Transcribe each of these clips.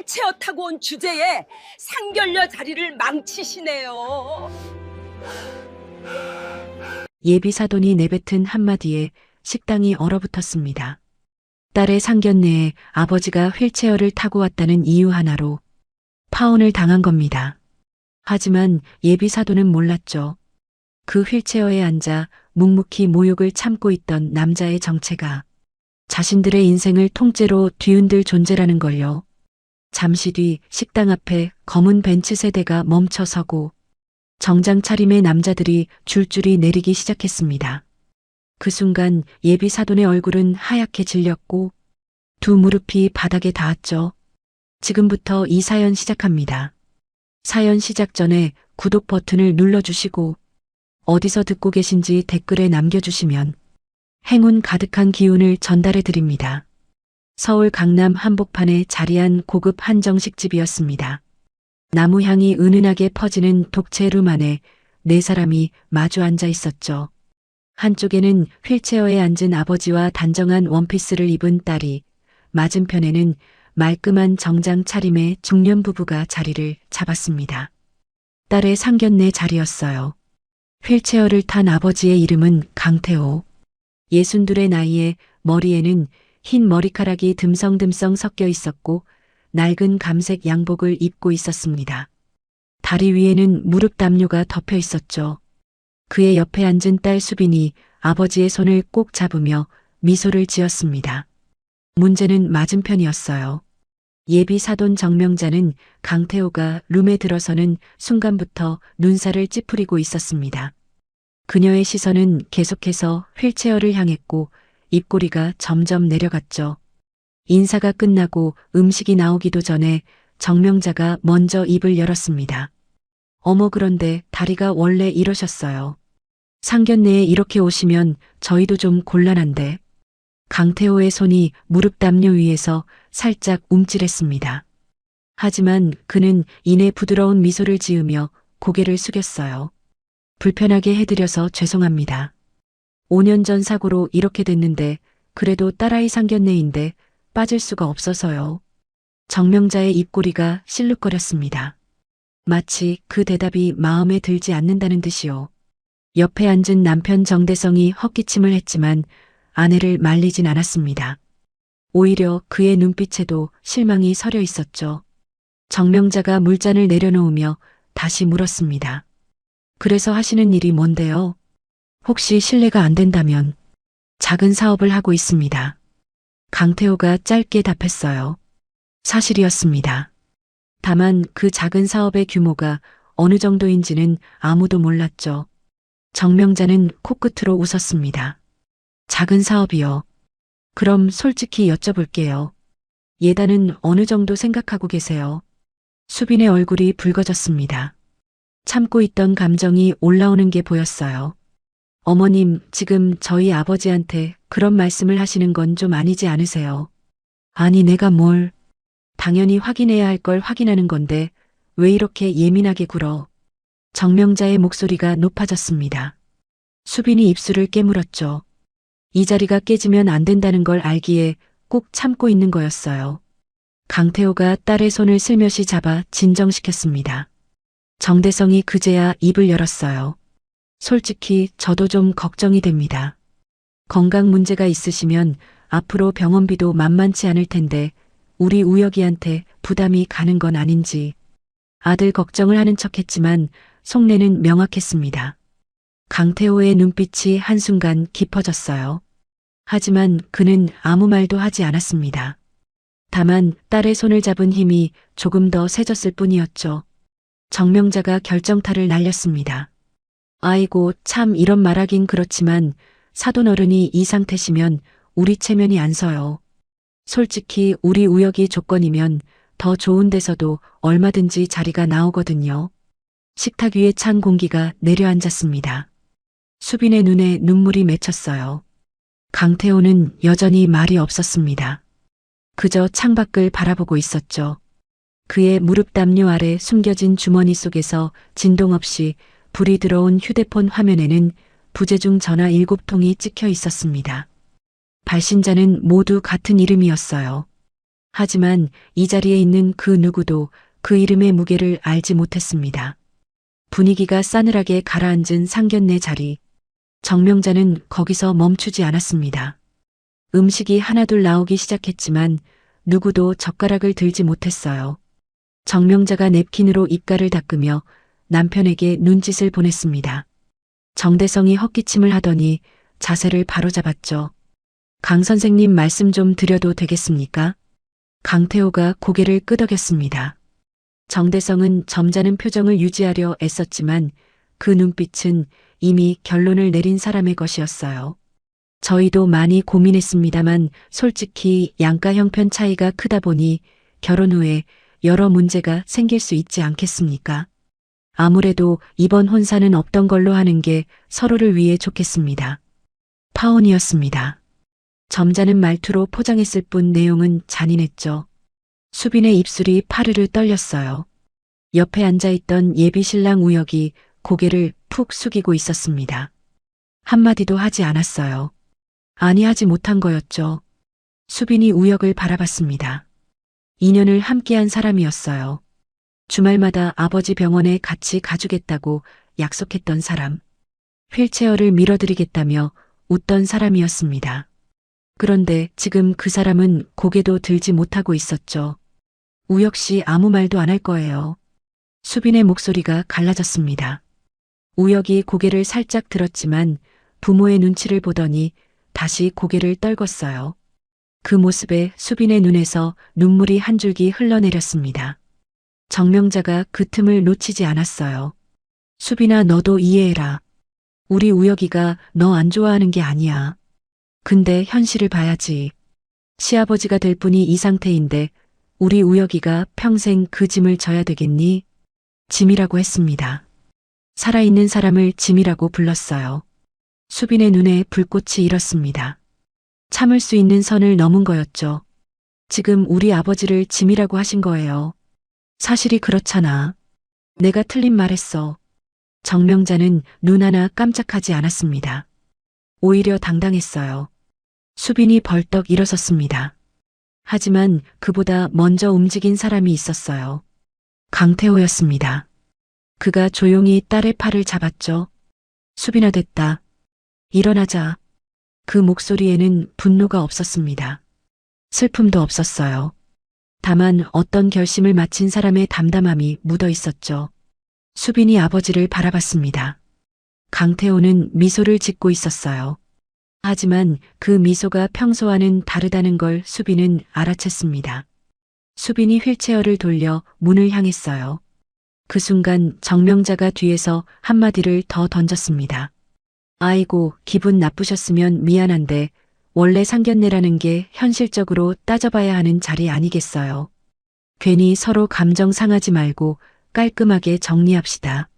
휠체어 타고 온 주제에 상견례 자리를 망치시네요. 예비사돈이 내뱉은 한마디에 식당이 얼어붙었습니다. 딸의 상견례에 아버지가 휠체어를 타고 왔다는 이유 하나로 파혼을 당한 겁니다. 하지만 예비사돈은 몰랐죠. 그 휠체어에 앉아 묵묵히 모욕을 참고 있던 남자의 정체가 자신들의 인생을 통째로 뒤흔들 존재라는 걸요. 잠시 뒤 식당 앞에 검은 벤츠 세대가 멈춰서고 정장 차림의 남자들이 줄줄이 내리기 시작했습니다. 그 순간 예비 사돈의 얼굴은 하얗게 질렸고 두 무릎이 바닥에 닿았죠. 지금부터 이 사연 시작합니다. 사연 시작 전에 구독 버튼을 눌러주시고 어디서 듣고 계신지 댓글에 남겨주시면 행운 가득한 기운을 전달해 드립니다. 서울 강남 한복판에 자리한 고급 한정식집이었습니다. 나무 향이 은은하게 퍼지는 독채룸 안에 네 사람이 마주 앉아 있었죠. 한쪽에는 휠체어에 앉은 아버지와 단정한 원피스를 입은 딸이, 맞은편에는 말끔한 정장 차림의 중년 부부가 자리를 잡았습니다. 딸의 상견례 자리였어요. 휠체어를 탄 아버지의 이름은 강태호. 62의 나이에 머리에는 흰 머리카락이 듬성듬성 섞여 있었고 낡은 감색 양복을 입고 있었습니다. 다리 위에는 무릎 담요가 덮여 있었죠. 그의 옆에 앉은 딸 수빈이 아버지의 손을 꼭 잡으며 미소를 지었습니다. 문제는 맞은편이었어요. 예비 사돈 정명자는 강태호가 룸에 들어서는 순간부터 눈살을 찌푸리고 있었습니다. 그녀의 시선은 계속해서 휠체어를 향했고 입꼬리가 점점 내려갔죠. 인사가 끝나고 음식이 나오기도 전에 정명자가 먼저 입을 열었습니다. 어머, 그런데 다리가 원래 이러셨어요. 상견례에 이렇게 오시면 저희도 좀 곤란한데. 강태호의 손이 무릎 담요 위에서 살짝 움찔했습니다. 하지만 그는 이내 부드러운 미소를 지으며 고개를 숙였어요. 불편하게 해드려서 죄송합니다. 5년 전 사고로 이렇게 됐는데 그래도 딸아이 상견례인데 빠질 수가 없어서요. 정명자의 입꼬리가 실룩거렸습니다. 마치 그 대답이 마음에 들지 않는다는 듯이요. 옆에 앉은 남편 정대성이 헛기침을 했지만 아내를 말리진 않았습니다. 오히려 그의 눈빛에도 실망이 서려 있었죠. 정명자가 물잔을 내려놓으며 다시 물었습니다. 그래서 하시는 일이 뭔데요? 혹시 실례가 안 된다면. 작은 사업을 하고 있습니다. 강태호가 짧게 답했어요. 사실이었습니다. 다만 그 작은 사업의 규모가 어느 정도인지는 아무도 몰랐죠. 정명자는 코끝으로 웃었습니다. 작은 사업이요. 그럼 솔직히 여쭤볼게요. 예단은 어느 정도 생각하고 계세요? 수빈의 얼굴이 붉어졌습니다. 참고 있던 감정이 올라오는 게 보였어요. 어머님, 지금 저희 아버지한테 그런 말씀을 하시는 건 좀 아니지 않으세요? 아니, 내가 뭘. 당연히 확인해야 할 걸 확인하는 건데 왜 이렇게 예민하게 굴어? 정명자의 목소리가 높아졌습니다. 수빈이 입술을 깨물었죠. 이 자리가 깨지면 안 된다는 걸 알기에 꼭 참고 있는 거였어요. 강태호가 딸의 손을 슬며시 잡아 진정시켰습니다. 정대성이 그제야 입을 열었어요. 솔직히 저도 좀 걱정이 됩니다. 건강 문제가 있으시면 앞으로 병원비도 만만치 않을 텐데 우리 우혁이한테 부담이 가는 건 아닌지. 아들 걱정을 하는 척했지만 속내는 명확했습니다. 강태호의 눈빛이 한순간 깊어졌어요. 하지만 그는 아무 말도 하지 않았습니다. 다만 딸의 손을 잡은 힘이 조금 더 세졌을 뿐이었죠. 정명자가 결정타를 날렸습니다. 아이고, 참 이런 말하긴 그렇지만 사돈 어른이 이 상태시면 우리 체면이 안 서요. 솔직히 우리 우혁이 조건이면 더 좋은 데서도 얼마든지 자리가 나오거든요. 식탁 위에 찬 공기가 내려앉았습니다. 수빈의 눈에 눈물이 맺혔어요. 강태호는 여전히 말이 없었습니다. 그저 창밖을 바라보고 있었죠. 그의 무릎 담요 아래 숨겨진 주머니 속에서 진동 없이 불이 들어온 휴대폰 화면에는 부재중 전화 7통이 찍혀 있었습니다. 발신자는 모두 같은 이름이었어요. 하지만 이 자리에 있는 그 누구도 그 이름의 무게를 알지 못했습니다. 분위기가 싸늘하게 가라앉은 상견례 자리. 정명자는 거기서 멈추지 않았습니다. 음식이 하나둘 나오기 시작했지만 누구도 젓가락을 들지 못했어요. 정명자가 냅킨으로 입가를 닦으며 남편에게 눈짓을 보냈습니다. 정대성이 헛기침을 하더니 자세를 바로잡았죠. 강 선생님 말씀 좀 드려도 되겠습니까? 강태호가 고개를 끄덕였습니다. 정대성은 점잖은 표정을 유지하려 애썼지만 그 눈빛은 이미 결론을 내린 사람의 것이었어요. 저희도 많이 고민했습니다만 솔직히 양가 형편 차이가 크다 보니 결혼 후에 여러 문제가 생길 수 있지 않겠습니까? 아무래도 이번 혼사는 없던 걸로 하는 게 서로를 위해 좋겠습니다. 파혼이었습니다. 점잖은 말투로 포장했을 뿐 내용은 잔인했죠. 수빈의 입술이 파르르 떨렸어요. 옆에 앉아있던 예비 신랑 우혁이 고개를 푹 숙이고 있었습니다. 한마디도 하지 않았어요. 아니 하지 못한 거였죠. 수빈이 우혁을 바라봤습니다. 2년을 함께한 사람이었어요. 주말마다 아버지 병원에 같이 가주겠다고 약속했던 사람. 휠체어를 밀어드리겠다며 웃던 사람이었습니다. 그런데 지금 그 사람은 고개도 들지 못하고 있었죠. 우혁 씨 아무 말도 안 할 거예요. 수빈의 목소리가 갈라졌습니다. 우혁이 고개를 살짝 들었지만 부모의 눈치를 보더니 다시 고개를 떨궜어요. 그 모습에 수빈의 눈에서 눈물이 한 줄기 흘러내렸습니다. 정명자가 그 틈을 놓치지 않았어요. 수빈아, 너도 이해해라. 우리 우혁이가 너 안 좋아하는 게 아니야. 근데 현실을 봐야지. 시아버지가 될 분이 이 상태인데 우리 우혁이가 평생 그 짐을 져야 되겠니? 짐이라고 했습니다. 살아있는 사람을 짐이라고 불렀어요. 수빈의 눈에 불꽃이 일었습니다. 참을 수 있는 선을 넘은 거였죠. 지금 우리 아버지를 짐이라고 하신 거예요. 사실이 그렇잖아. 내가 틀린 말했어. 정명자는 눈 하나 깜짝하지 않았습니다. 오히려 당당했어요. 수빈이 벌떡 일어섰습니다. 하지만 그보다 먼저 움직인 사람이 있었어요. 강태호였습니다. 그가 조용히 딸의 팔을 잡았죠. 수빈아, 됐다. 일어나자. 그 목소리에는 분노가 없었습니다. 슬픔도 없었어요. 다만 어떤 결심을 마친 사람의 담담함이 묻어 있었죠. 수빈이 아버지를 바라봤습니다. 강태호는 미소를 짓고 있었어요. 하지만 그 미소가 평소와는 다르다는 걸 수빈은 알아챘습니다. 수빈이 휠체어를 돌려 문을 향했어요. 그 순간 정명자가 뒤에서 한마디를 더 던졌습니다. 아이고, 기분 나쁘셨으면 미안한데 원래 상견례라는 게 현실적으로 따져봐야 하는 자리 아니겠어요. 괜히 서로 감정 상하지 말고 깔끔하게 정리합시다.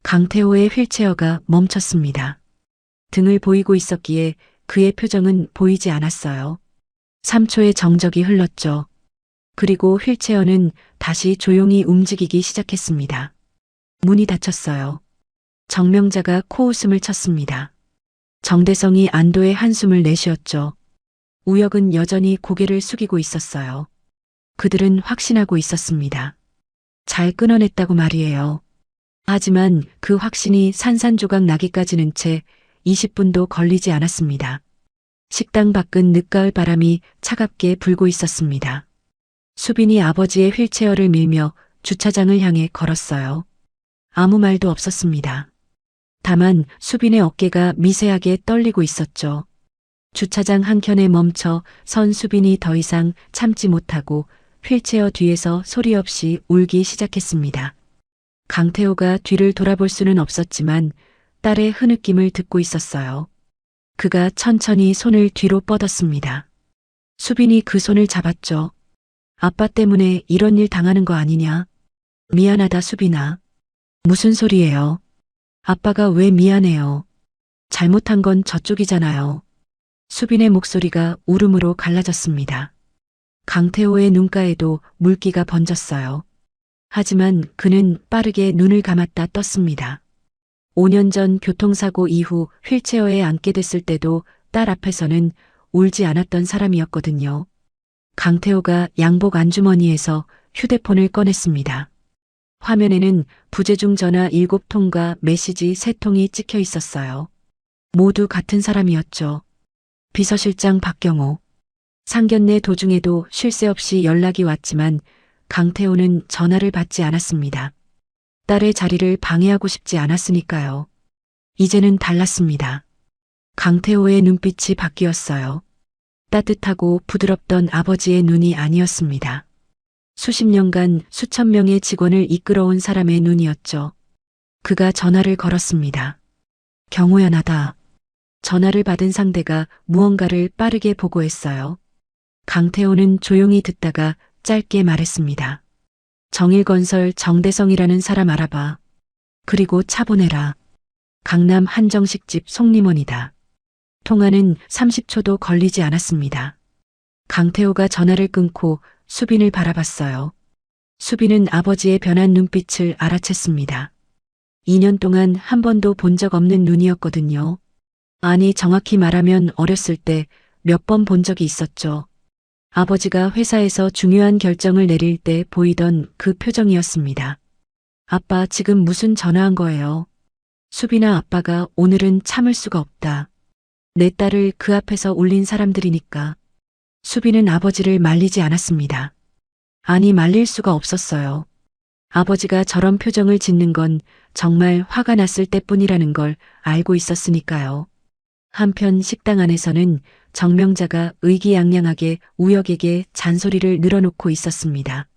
강태호의 휠체어가 멈췄습니다. 등을 보이고 있었기에 그의 표정은 보이지 않았어요. 3초의 정적이 흘렀죠. 그리고 휠체어는 다시 조용히 움직이기 시작했습니다. 문이 닫혔어요. 정명자가 코웃음을 쳤습니다. 정대성이 안도의 한숨을 내쉬었죠. 우혁은 여전히 고개를 숙이고 있었어요. 그들은 확신하고 있었습니다. 잘 끊어냈다고 말이에요. 하지만 그 확신이 산산조각 나기까지는 채 20분도 걸리지 않았습니다. 식당 밖은 늦가을 바람이 차갑게 불고 있었습니다. 수빈이 아버지의 휠체어를 밀며 주차장을 향해 걸었어요. 아무 말도 없었습니다. 다만 수빈의 어깨가 미세하게 떨리고 있었죠. 주차장 한켠에 멈춰 선 수빈이 더 이상 참지 못하고 휠체어 뒤에서 소리 없이 울기 시작했습니다. 강태호가 뒤를 돌아볼 수는 없었지만 딸의 흐느낌을 듣고 있었어요. 그가 천천히 손을 뒤로 뻗었습니다. 수빈이 그 손을 잡았죠. 아빠 때문에 이런 일 당하는 거 아니냐? 미안하다, 수빈아. 무슨 소리예요? 아빠가 왜 미안해요? 잘못한 건 저쪽이잖아요. 수빈의 목소리가 울음으로 갈라졌습니다. 강태호의 눈가에도 물기가 번졌어요. 하지만 그는 빠르게 눈을 감았다 떴습니다. 5년 전 교통사고 이후 휠체어에 앉게 됐을 때도 딸 앞에서는 울지 않았던 사람이었거든요. 강태호가 양복 안주머니에서 휴대폰을 꺼냈습니다. 화면에는 부재중 전화 7통과 메시지 3통이 찍혀 있었어요. 모두 같은 사람이었죠. 비서실장 박경호. 상견례 도중에도 쉴 새 없이 연락이 왔지만 강태호는 전화를 받지 않았습니다. 딸의 자리를 방해하고 싶지 않았으니까요. 이제는 달랐습니다. 강태호의 눈빛이 바뀌었어요. 따뜻하고 부드럽던 아버지의 눈이 아니었습니다. 수십 년간 수천 명의 직원을 이끌어온 사람의 눈이었죠. 그가 전화를 걸었습니다. 경호야, 나다. 전화를 받은 상대가 무언가를 빠르게 보고했어요. 강태호는 조용히 듣다가 짧게 말했습니다. 정일건설 정대성이라는 사람 알아봐. 그리고 차 보내라. 강남 한정식집 송림원이다. 통화는 30초도 걸리지 않았습니다. 강태호가 전화를 끊고 수빈을 바라봤어요. 수빈은 아버지의 변한 눈빛을 알아챘습니다. 2년 동안 한 번도 본 적 없는 눈이었거든요. 아니, 정확히 말하면 어렸을 때 몇 번 본 적이 있었죠. 아버지가 회사에서 중요한 결정을 내릴 때 보이던 그 표정이었습니다. 아빠, 지금 무슨 전화한 거예요? 수빈아, 아빠가 오늘은 참을 수가 없다. 내 딸을 그 앞에서 울린 사람들이니까. 수빈은 아버지를 말리지 않았습니다. 아니, 말릴 수가 없었어요. 아버지가 저런 표정을 짓는 건 정말 화가 났을 때뿐이라는 걸 알고 있었으니까요. 한편 식당 안에서는 정명자가 의기양양하게 우혁에게 잔소리를 늘어놓고 있었습니다.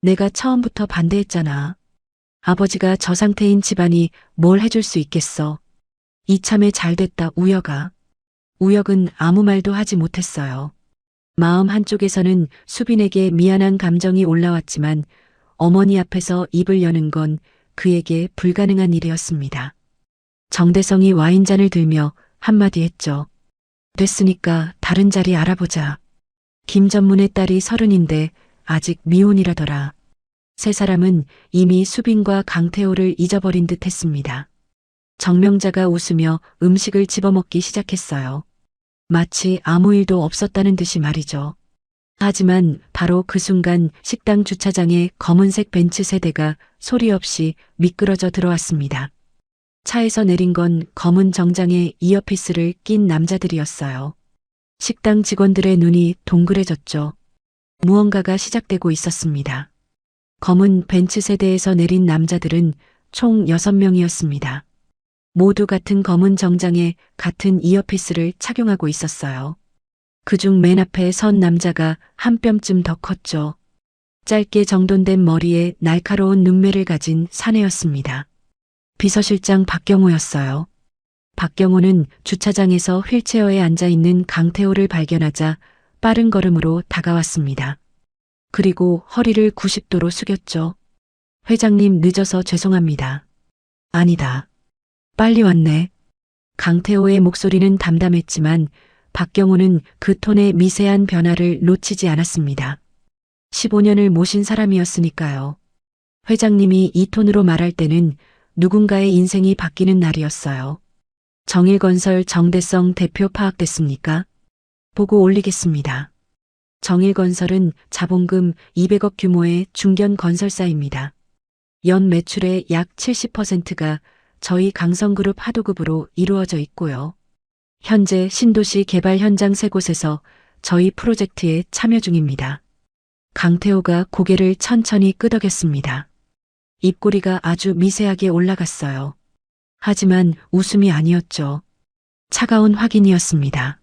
내가 처음부터 반대했잖아. 아버지가 저 상태인 집안이 뭘 해줄 수 있겠어. 이참에 잘됐다, 우혁아. 우혁은 아무 말도 하지 못했어요. 마음 한쪽에서는 수빈에게 미안한 감정이 올라왔지만 어머니 앞에서 입을 여는 건 그에게 불가능한 일이었습니다. 정대성이 와인잔을 들며 한마디 했죠. 됐으니까 다른 자리 알아보자. 김전문의 딸이 30인데 아직 미혼이라더라. 세 사람은 이미 수빈과 강태호를 잊어버린 듯 했습니다. 정명자가 웃으며 음식을 집어먹기 시작했어요. 마치 아무 일도 없었다는 듯이 말이죠. 하지만 바로 그 순간 식당 주차장에 검은색 벤츠 세대가 소리 없이 미끄러져 들어왔습니다. 차에서 내린 건 검은 정장에 이어피스를 낀 남자들이었어요. 식당 직원들의 눈이 동그래졌죠. 무언가가 시작되고 있었습니다. 검은 벤츠 세대에서 내린 남자들은 총 6명이었습니다. 모두 같은 검은 정장에 같은 이어피스를 착용하고 있었어요. 그중 맨 앞에 선 남자가 한 뼘쯤 더 컸죠. 짧게 정돈된 머리에 날카로운 눈매를 가진 사내였습니다. 비서실장 박경호였어요. 박경호는 주차장에서 휠체어에 앉아있는 강태호를 발견하자 빠른 걸음으로 다가왔습니다. 그리고 허리를 90도로 숙였죠. 회장님, 늦어서 죄송합니다. 아니다. 빨리 왔네. 강태호의 목소리는 담담했지만 박경호는 그 톤의 미세한 변화를 놓치지 않았습니다. 15년을 모신 사람이었으니까요. 회장님이 이 톤으로 말할 때는 누군가의 인생이 바뀌는 날이었어요. 정일건설 정대성 대표 파악됐습니까? 보고 올리겠습니다. 정일건설은 자본금 200억 규모의 중견 건설사입니다. 연 매출의 약 70%가 저희 강성그룹 하도급으로 이루어져 있고요. 현재 신도시 개발 현장 3곳에서 저희 프로젝트에 참여 중입니다. 강태호가 고개를 천천히 끄덕였습니다. 입꼬리가 아주 미세하게 올라갔어요. 하지만 웃음이 아니었죠. 차가운 확인이었습니다.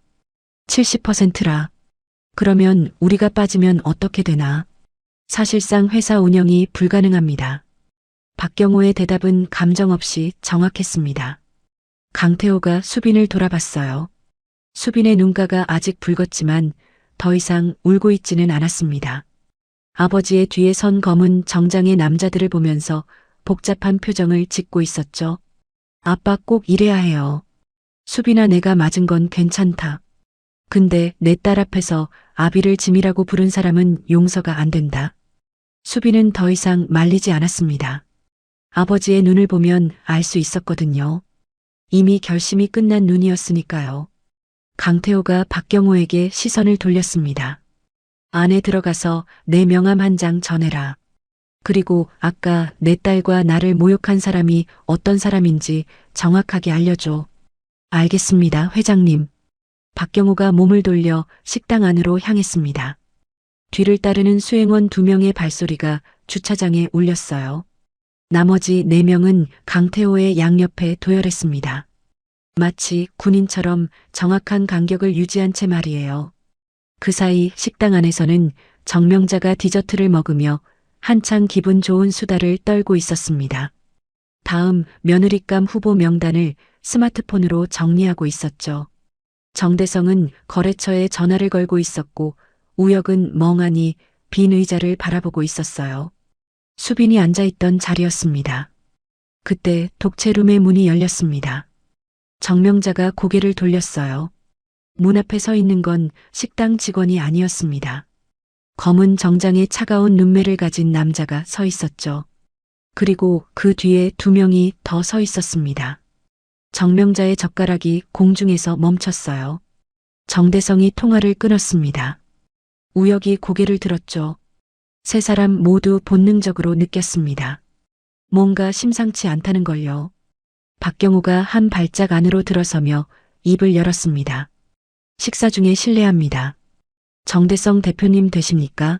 70%라. 그러면 우리가 빠지면 어떻게 되나? 사실상 회사 운영이 불가능합니다. 박경호의 대답은 감정 없이 정확했습니다. 강태호가 수빈을 돌아봤어요. 수빈의 눈가가 아직 붉었지만 더 이상 울고 있지는 않았습니다. 아버지의 뒤에 선 검은 정장의 남자들을 보면서 복잡한 표정을 짓고 있었죠. 아빠 꼭 이래야 해요. 수빈아, 내가 맞은 건 괜찮다. 근데 내 딸 앞에서 아비를 짐이라고 부른 사람은 용서가 안 된다. 수빈은 더 이상 말리지 않았습니다. 아버지의 눈을 보면 알 수 있었거든요. 이미 결심이 끝난 눈이었으니까요. 강태호가 박경호에게 시선을 돌렸습니다. 안에 들어가서 내 명함 한 장 전해라. 그리고 아까 내 딸과 나를 모욕한 사람이 어떤 사람인지 정확하게 알려줘. 알겠습니다, 회장님. 박경호가 몸을 돌려 식당 안으로 향했습니다. 뒤를 따르는 수행원 2명의 발소리가 주차장에 울렸어요. 나머지 4명은 강태호의 양옆에 도열했습니다. 마치 군인처럼 정확한 간격을 유지한 채 말이에요. 그 사이 식당 안에서는 정명자가 디저트를 먹으며 한창 기분 좋은 수다를 떨고 있었습니다. 다음 며느리감 후보 명단을 스마트폰으로 정리하고 있었죠. 정대성은 거래처에 전화를 걸고 있었고 우혁은 멍하니 빈 의자를 바라보고 있었어요. 수빈이 앉아있던 자리였습니다. 그때 독채룸의 문이 열렸습니다. 정명자가 고개를 돌렸어요. 문 앞에 서 있는 건 식당 직원이 아니었습니다. 검은 정장에 차가운 눈매를 가진 남자가 서 있었죠. 그리고 그 뒤에 2명이 더 서 있었습니다. 정명자의 젓가락이 공중에서 멈췄어요. 정대성이 통화를 끊었습니다. 우혁이 고개를 들었죠. 3사람 모두 본능적으로 느꼈습니다. 뭔가 심상치 않다는 걸요. 박경호가 한 발짝 안으로 들어서며 입을 열었습니다. 식사 중에 실례합니다. 정대성 대표님 되십니까?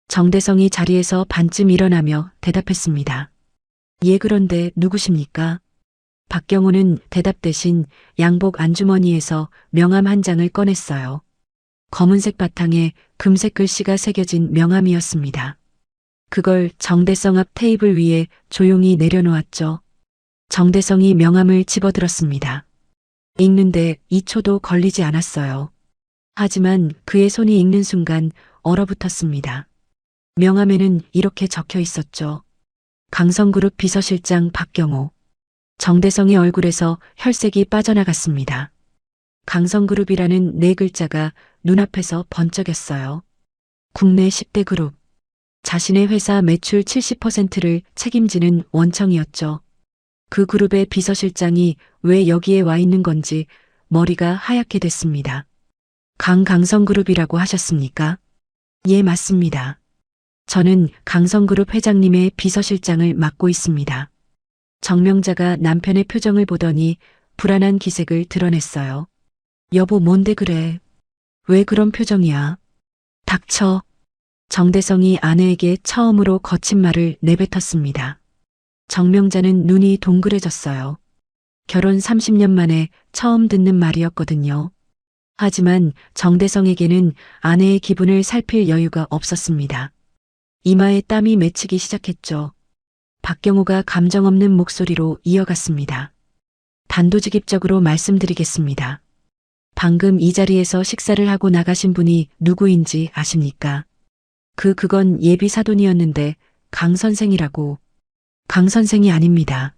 정대성이 자리에서 반쯤 일어나며 대답했습니다. 예, 그런데 누구십니까? 박경호는 대답 대신 양복 안주머니에서 명함 한 장을 꺼냈어요. 검은색 바탕에 금색 글씨가 새겨진 명함이었습니다. 그걸 정대성 앞 테이블 위에 조용히 내려놓았죠. 정대성이 명함을 집어들었습니다. 읽는데 2초도 걸리지 않았어요. 하지만 그의 손이 읽는 순간 얼어붙었습니다. 명함에는 이렇게 적혀 있었죠. 강성그룹 비서실장 박경호. 정대성의 얼굴에서 혈색이 빠져나갔습니다. 강성그룹이라는 4글자가 눈앞에서 번쩍였어요. 국내 10대 그룹. 자신의 회사 매출 70%를 책임지는 원청이었죠. 그 그룹의 비서실장이 왜 여기에 와 있는 건지 머리가 하얗게 됐습니다. 강성그룹이라고 하셨습니까? 예, 맞습니다. 저는 강성그룹 회장님의 비서실장을 맡고 있습니다. 정명자가 남편의 표정을 보더니 불안한 기색을 드러냈어요. 여보, 뭔데 그래? 왜 그런 표정이야? 닥쳐. 정대성이 아내에게 처음으로 거친 말을 내뱉었습니다. 정명자는 눈이 동그래졌어요. 결혼 30년 만에 처음 듣는 말이었거든요. 하지만 정대성에게는 아내의 기분을 살필 여유가 없었습니다. 이마에 땀이 맺히기 시작했죠. 박경호가 감정 없는 목소리로 이어갔습니다. 단도직입적으로 말씀드리겠습니다. 방금 이 자리에서 식사를 하고 나가신 분이 누구인지 아십니까? 그건 예비 사돈이었는데 강 선생이라고. 강 선생이 아닙니다.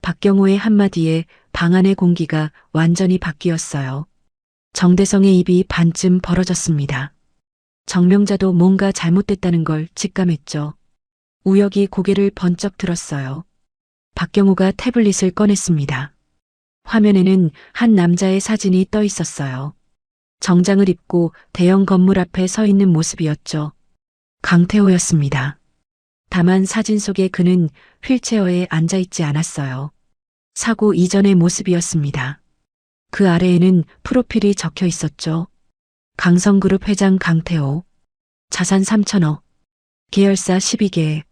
박경호의 한마디에 방 안의 공기가 완전히 바뀌었어요. 정대성의 입이 반쯤 벌어졌습니다. 정명자도 뭔가 잘못됐다는 걸 직감했죠. 우혁이 고개를 번쩍 들었어요. 박경호가 태블릿을 꺼냈습니다. 화면에는 한 남자의 사진이 떠 있었어요. 정장을 입고 대형 건물 앞에 서 있는 모습이었죠. 강태호였습니다. 다만 사진 속의 그는 휠체어에 앉아 있지 않았어요. 사고 이전의 모습이었습니다. 그 아래에는 프로필이 적혀 있었죠. 강성그룹 회장 강태호. 자산 3천억. 계열사 12개.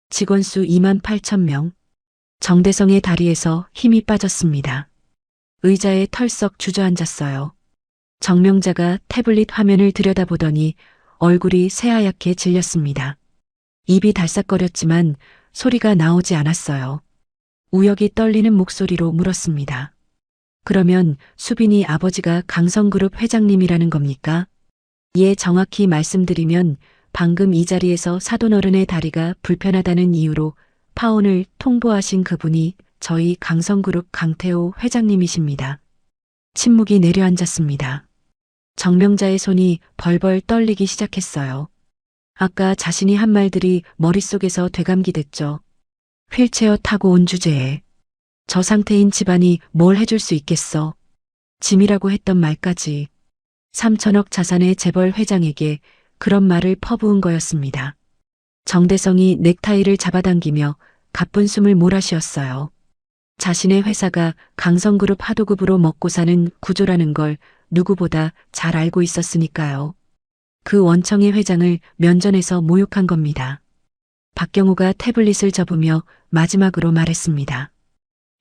직원 수 2만 8천 명. 정대성의 다리에서 힘이 빠졌습니다. 의자에 털썩 주저앉았어요. 정명자가 태블릿 화면을 들여다보더니 얼굴이 새하얗게 질렸습니다. 입이 달싹거렸지만 소리가 나오지 않았어요. 우혁이 떨리는 목소리로 물었습니다. 그러면 수빈이 아버지가 강성그룹 회장님이라는 겁니까? 예, 정확히 말씀드리면 방금 이 자리에서 사돈어른의 다리가 불편하다는 이유로 파혼을 통보하신 그분이 저희 강성그룹 강태호 회장님이십니다. 침묵이 내려앉았습니다. 정명자의 손이 벌벌 떨리기 시작했어요. 아까 자신이 한 말들이 머릿속에서 되감기됐죠. 휠체어 타고 온 주제에 저 상태인 집안이 뭘 해줄 수 있겠어. 짐이라고 했던 말까지. 3천억 자산의 재벌 회장에게 그런 말을 퍼부은 거였습니다. 정대성이 넥타이를 잡아당기며 가쁜 숨을 몰아쉬었어요. 자신의 회사가 강성그룹 하도급으로 먹고 사는 구조라는 걸 누구보다 잘 알고 있었으니까요. 그 원청의 회장을 면전에서 모욕한 겁니다. 박경호가 태블릿을 접으며 마지막으로 말했습니다.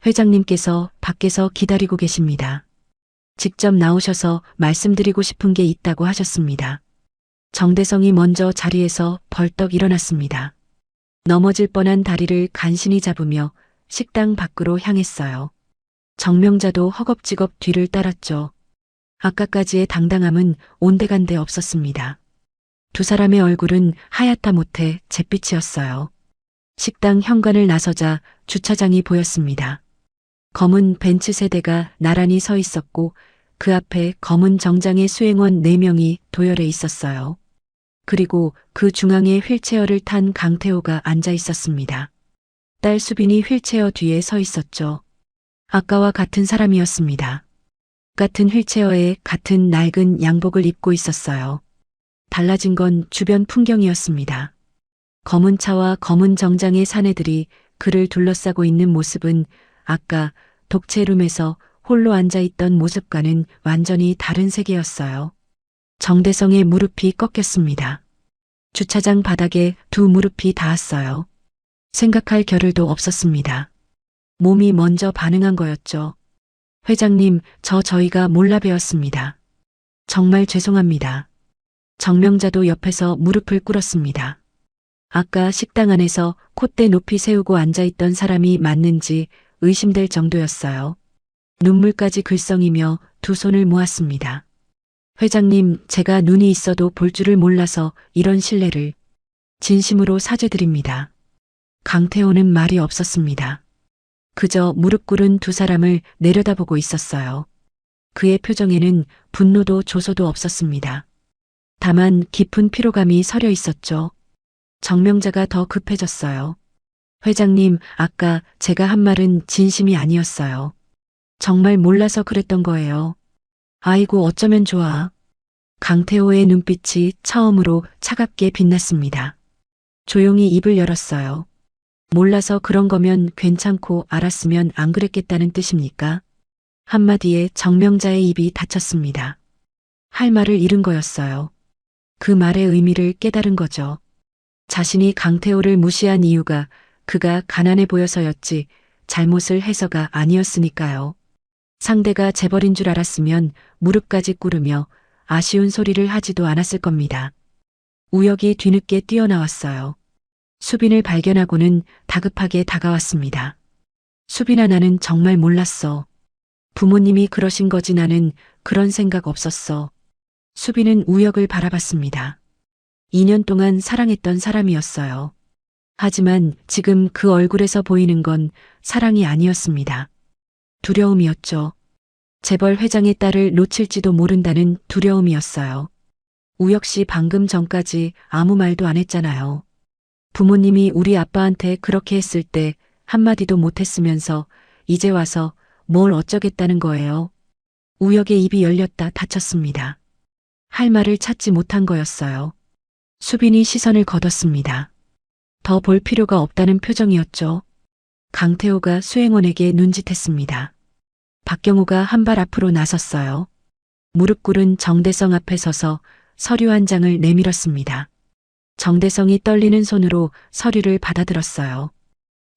회장님께서 밖에서 기다리고 계십니다. 직접 나오셔서 말씀드리고 싶은 게 있다고 하셨습니다. 정대성이 먼저 자리에서 벌떡 일어났습니다. 넘어질 뻔한 다리를 간신히 잡으며 식당 밖으로 향했어요. 정명자도 허겁지겁 뒤를 따랐죠. 아까까지의 당당함은 온데간데 없었습니다. 두 사람의 얼굴은 하얗다 못해 잿빛이었어요. 식당 현관을 나서자 주차장이 보였습니다. 검은 벤츠 세대가 나란히 서 있었고 그 앞에 검은 정장의 수행원 4명이 도열해 있었어요. 그리고 그 중앙에 휠체어를 탄 강태호가 앉아 있었습니다. 딸 수빈이 휠체어 뒤에 서 있었죠. 아까와 같은 사람이었습니다. 같은 휠체어에 같은 낡은 양복을 입고 있었어요. 달라진 건 주변 풍경이었습니다. 검은 차와 검은 정장의 사내들이 그를 둘러싸고 있는 모습은 아까 독채룸에서 홀로 앉아있던 모습과는 완전히 다른 세계였어요. 정대성의 무릎이 꺾였습니다. 주차장 바닥에 두 무릎이 닿았어요. 생각할 겨를도 없었습니다. 몸이 먼저 반응한 거였죠. 회장님, 저희가 몰라 뵈었습니다. 정말 죄송합니다. 정명자도 옆에서 무릎을 꿇었습니다. 아까 식당 안에서 콧대 높이 세우고 앉아있던 사람이 맞는지 의심될 정도였어요. 눈물까지 글썽이며 두 손을 모았습니다. 회장님, 제가 눈이 있어도 볼 줄을 몰라서 이런 실례를. 진심으로 사죄드립니다. 강태호는 말이 없었습니다. 그저 무릎 꿇은 두 사람을 내려다보고 있었어요. 그의 표정에는 분노도 조소도 없었습니다. 다만 깊은 피로감이 서려 있었죠. 정명자가 더 급해졌어요. 회장님, 아까 제가 한 말은 진심이 아니었어요. 정말 몰라서 그랬던 거예요. 아이고 어쩌면 좋아. 강태호의 눈빛이 처음으로 차갑게 빛났습니다. 조용히 입을 열었어요. 몰라서 그런 거면 괜찮고 알았으면 안 그랬겠다는 뜻입니까? 한마디에 정명자의 입이 닫혔습니다. 할 말을 잃은 거였어요. 그 말의 의미를 깨달은 거죠. 자신이 강태호를 무시한 이유가 그가 가난해 보여서였지 잘못을 해서가 아니었으니까요. 상대가 재벌인 줄 알았으면 무릎까지 꿇으며 아쉬운 소리를 하지도 않았을 겁니다. 우혁이 뒤늦게 뛰어나왔어요. 수빈을 발견하고는 다급하게 다가왔습니다. 수빈아, 나는 정말 몰랐어. 부모님이 그러신 거지 나는 그런 생각 없었어. 수빈은 우혁을 바라봤습니다. 2년 동안 사랑했던 사람이었어요. 하지만 지금 그 얼굴에서 보이는 건 사랑이 아니었습니다. 두려움이었죠. 재벌 회장의 딸을 놓칠지도 모른다는 두려움이었어요. 우혁 씨 방금 전까지 아무 말도 안 했잖아요. 부모님이 우리 아빠한테 그렇게 했을 때 한마디도 못했으면서 이제 와서 뭘 어쩌겠다는 거예요. 우혁의 입이 열렸다 닫혔습니다. 할 말을 찾지 못한 거였어요. 수빈이 시선을 거뒀습니다. 더 볼 필요가 없다는 표정이었죠. 강태호가 수행원에게 눈짓했습니다. 박경호가 한 발 앞으로 나섰어요. 무릎 꿇은 정대성 앞에 서서 서류 한 장을 내밀었습니다. 정대성이 떨리는 손으로 서류를 받아들었어요.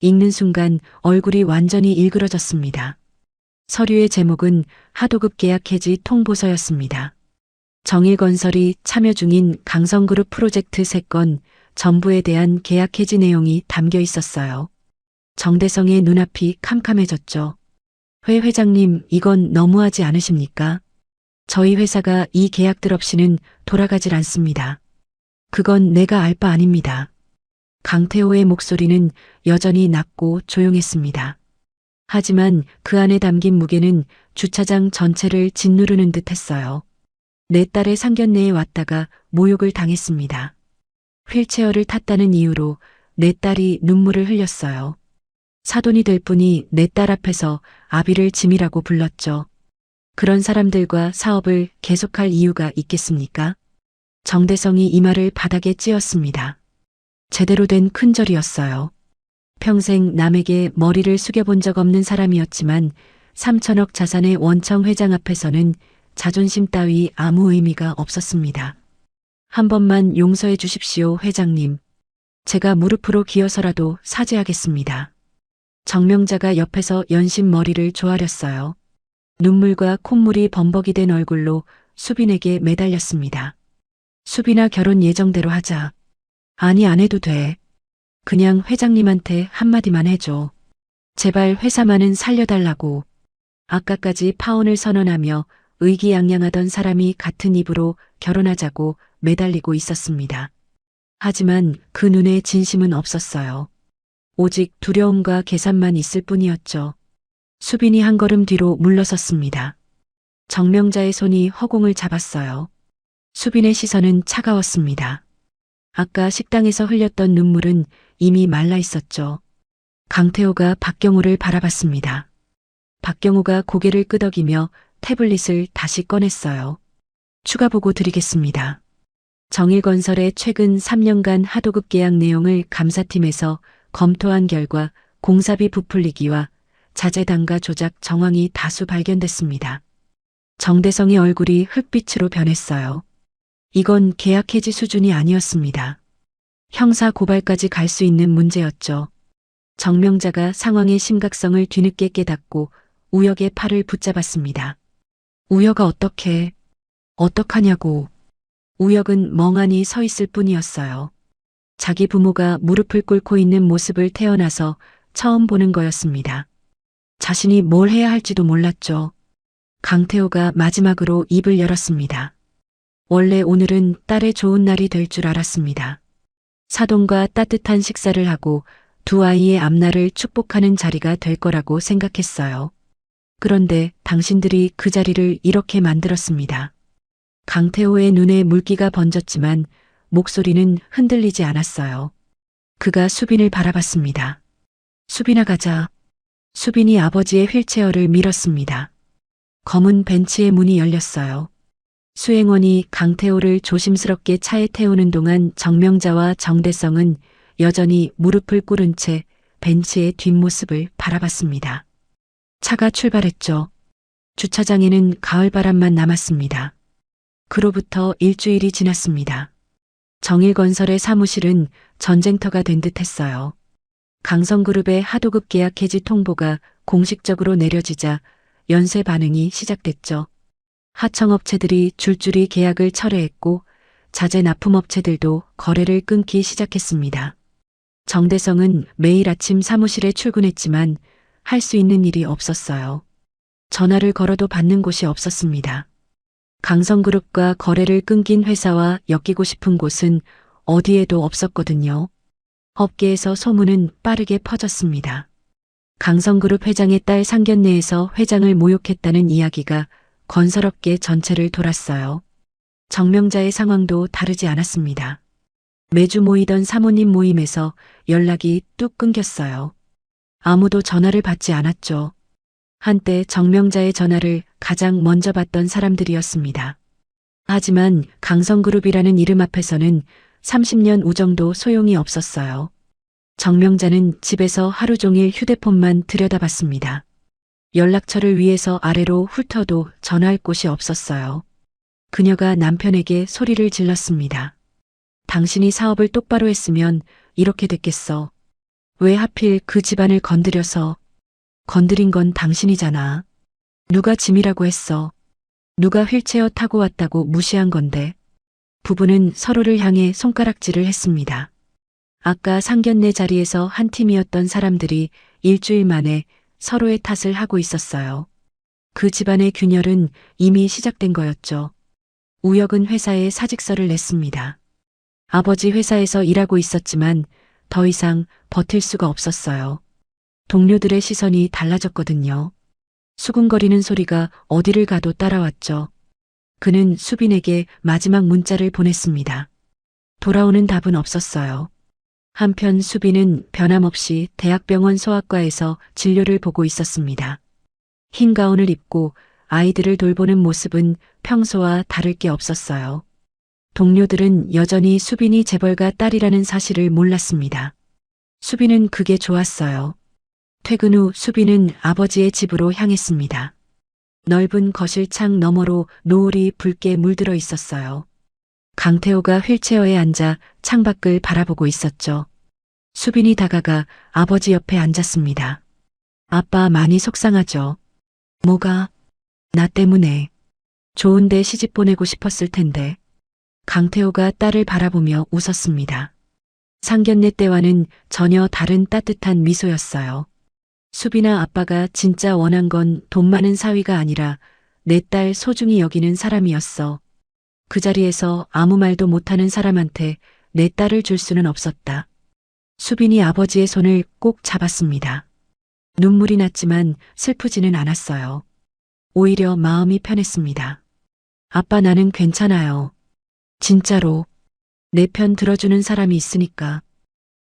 읽는 순간 얼굴이 완전히 일그러졌습니다. 서류의 제목은 하도급 계약 해지 통보서였습니다. 정일건설이 참여 중인 강성그룹 프로젝트 3건 전부에 대한 계약 해지 내용이 담겨 있었어요. 정대성의 눈앞이 캄캄해졌죠. 회 회장님, 이건 너무하지 않으십니까? 저희 회사가 이 계약들 없이는 돌아가질 않습니다. 그건 내가 알 바 아닙니다. 강태호의 목소리는 여전히 낮고 조용했습니다. 하지만 그 안에 담긴 무게는 주차장 전체를 짓누르는 듯 했어요. 내 딸의 상견례에 왔다가 모욕을 당했습니다. 휠체어를 탔다는 이유로 내 딸이 눈물을 흘렸어요. 사돈이 될 분이 내 딸 앞에서 아비를 짐이라고 불렀죠. 그런 사람들과 사업을 계속할 이유가 있겠습니까? 정대성이 이마를 바닥에 찧었습니다. 제대로 된 큰절이었어요. 평생 남에게 머리를 숙여본 적 없는 사람이었지만 3천억 자산의 원청 회장 앞에서는 자존심 따위 아무 의미가 없었습니다. 한 번만 용서해 주십시오, 회장님. 제가 무릎으로 기어서라도 사죄하겠습니다. 정명자가 옆에서 연신 머리를 조아렸어요. 눈물과 콧물이 범벅이 된 얼굴로 수빈에게 매달렸습니다. 수빈아, 결혼 예정대로 하자. 아니, 안 해도 돼. 그냥 회장님한테 한마디만 해줘. 제발 회사만은 살려달라고. 아까까지 파혼을 선언하며 의기양양하던 사람이 같은 입으로 결혼하자고 매달리고 있었습니다. 하지만 그 눈에 진심은 없었어요. 오직 두려움과 계산만 있을 뿐이었죠. 수빈이 한 걸음 뒤로 물러섰습니다. 정명자의 손이 허공을 잡았어요. 수빈의 시선은 차가웠습니다. 아까 식당에서 흘렸던 눈물은 이미 말라 있었죠. 강태호가 박경우를 바라봤습니다. 박경우가 고개를 끄덕이며 태블릿을 다시 꺼냈어요. 추가 보고 드리겠습니다. 정일건설의 최근 3년간 하도급 계약 내용을 감사팀에서 검토한 결과 공사비 부풀리기와 자재 단가 조작 정황이 다수 발견됐습니다. 정대성의 얼굴이 흑빛으로 변했어요. 이건 계약 해지 수준이 아니었습니다. 형사 고발까지 갈 수 있는 문제였죠. 정명자가 상황의 심각성을 뒤늦게 깨닫고 우혁의 팔을 붙잡았습니다. 우혁아, 어떡하냐고. 우혁은 멍하니 서 있을 뿐이었어요. 자기 부모가 무릎을 꿇고 있는 모습을 태어나서 처음 보는 거였습니다. 자신이 뭘 해야 할지도 몰랐죠. 강태호가 마지막으로 입을 열었습니다. 원래 오늘은 딸의 좋은 날이 될 줄 알았습니다. 사돈과 따뜻한 식사를 하고 두 아이의 앞날을 축복하는 자리가 될 거라고 생각했어요. 그런데 당신들이 그 자리를 이렇게 만들었습니다. 강태호의 눈에 물기가 번졌지만 목소리는 흔들리지 않았어요. 그가 수빈을 바라봤습니다. 수빈아, 가자. 수빈이 아버지의 휠체어를 밀었습니다. 검은 벤츠의 문이 열렸어요. 수행원이 강태호를 조심스럽게 차에 태우는 동안 정명자와 정대성은 여전히 무릎을 꿇은 채 벤츠의 뒷모습을 바라봤습니다. 차가 출발했죠. 주차장에는 가을바람만 남았습니다. 그로부터 일주일이 지났습니다. 정일건설의 사무실은 전쟁터가 된 듯했어요. 강성그룹의 하도급 계약 해지 통보가 공식적으로 내려지자 연쇄 반응이 시작됐죠. 하청업체들이 줄줄이 계약을 철회했고 자재 납품업체들도 거래를 끊기 시작했습니다. 정대성은 매일 아침 사무실에 출근했지만 할 수 있는 일이 없었어요. 전화를 걸어도 받는 곳이 없었습니다. 강성그룹과 거래를 끊긴 회사와 엮이고 싶은 곳은 어디에도 없었거든요. 업계에서 소문은 빠르게 퍼졌습니다. 강성그룹 회장의 딸 상견례에서 회장을 모욕했다는 이야기가 건설업계 전체를 돌았어요. 정명자의 상황도 다르지 않았습니다. 매주 모이던 사모님 모임에서 연락이 뚝 끊겼어요. 아무도 전화를 받지 않았죠. 한때 정명자의 전화를 가장 먼저 받던 사람들이었습니다. 하지만 강성그룹이라는 이름 앞에서는 30년 우정도 소용이 없었어요. 정명자는 집에서 하루 종일 휴대폰만 들여다봤습니다. 연락처를 위해서 아래로 훑어도 전화할 곳이 없었어요. 그녀가 남편에게 소리를 질렀습니다. 당신이 사업을 똑바로 했으면 이렇게 됐겠어. 왜 하필 그 집안을 건드려서. 건드린 건 당신이잖아. 누가 짐이라고 했어. 누가 휠체어 타고 왔다고 무시한 건데. 부부는 서로를 향해 손가락질을 했습니다. 아까 상견례 자리에서 한 팀이었던 사람들이 일주일 만에 서로의 탓을 하고 있었어요. 그 집안의 균열은 이미 시작된 거였죠. 우혁은 회사에 사직서를 냈습니다. 아버지 회사에서 일하고 있었지만 더 이상 버틸 수가 없었어요. 동료들의 시선이 달라졌거든요. 수군거리는 소리가 어디를 가도 따라왔죠. 그는 수빈에게 마지막 문자를 보냈습니다. 돌아오는 답은 없었어요. 한편 수빈은 변함없이 대학병원 소아과에서 진료를 보고 있었습니다. 흰 가운을 입고 아이들을 돌보는 모습은 평소와 다를 게 없었어요. 동료들은 여전히 수빈이 재벌가 딸이라는 사실을 몰랐습니다. 수빈은 그게 좋았어요. 퇴근 후 수빈은 아버지의 집으로 향했습니다. 넓은 거실 창 너머로 노을이 붉게 물들어 있었어요. 강태호가 휠체어에 앉아 창밖을 바라보고 있었죠. 수빈이 다가가 아버지 옆에 앉았습니다. 아빠 많이 속상하죠? 뭐가? 나 때문에. 좋은데 시집 보내고 싶었을 텐데. 강태호가 딸을 바라보며 웃었습니다. 상견례 때와는 전혀 다른 따뜻한 미소였어요. 수빈아, 아빠가 진짜 원한 건 돈 많은 사위가 아니라 내 딸 소중히 여기는 사람이었어. 그 자리에서 아무 말도 못하는 사람한테 내 딸을 줄 수는 없었다. 수빈이 아버지의 손을 꼭 잡았습니다. 눈물이 났지만 슬프지는 않았어요. 오히려 마음이 편했습니다. 아빠, 나는 괜찮아요. 진짜로. 내 편 들어주는 사람이 있으니까.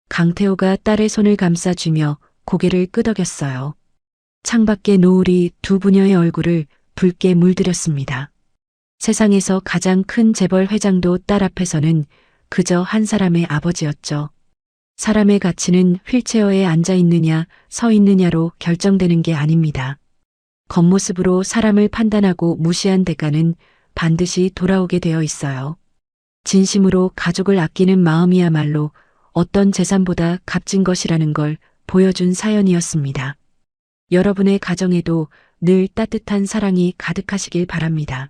강태호가 딸의 손을 감싸주며 고개를 끄덕였어요. 창밖의 노을이 두 부녀의 얼굴을 붉게 물들였습니다. 세상에서 가장 큰 재벌 회장도 딸 앞에서는 그저 한 사람의 아버지였죠. 사람의 가치는 휠체어에 앉아 있느냐 서 있느냐로 결정되는 게 아닙니다. 겉모습으로 사람을 판단하고 무시한 대가는 반드시 돌아오게 되어 있어요. 진심으로 가족을 아끼는 마음이야말로 어떤 재산보다 값진 것이라는 걸 보여준 사연이었습니다. 여러분의 가정에도 늘 따뜻한 사랑이 가득하시길 바랍니다.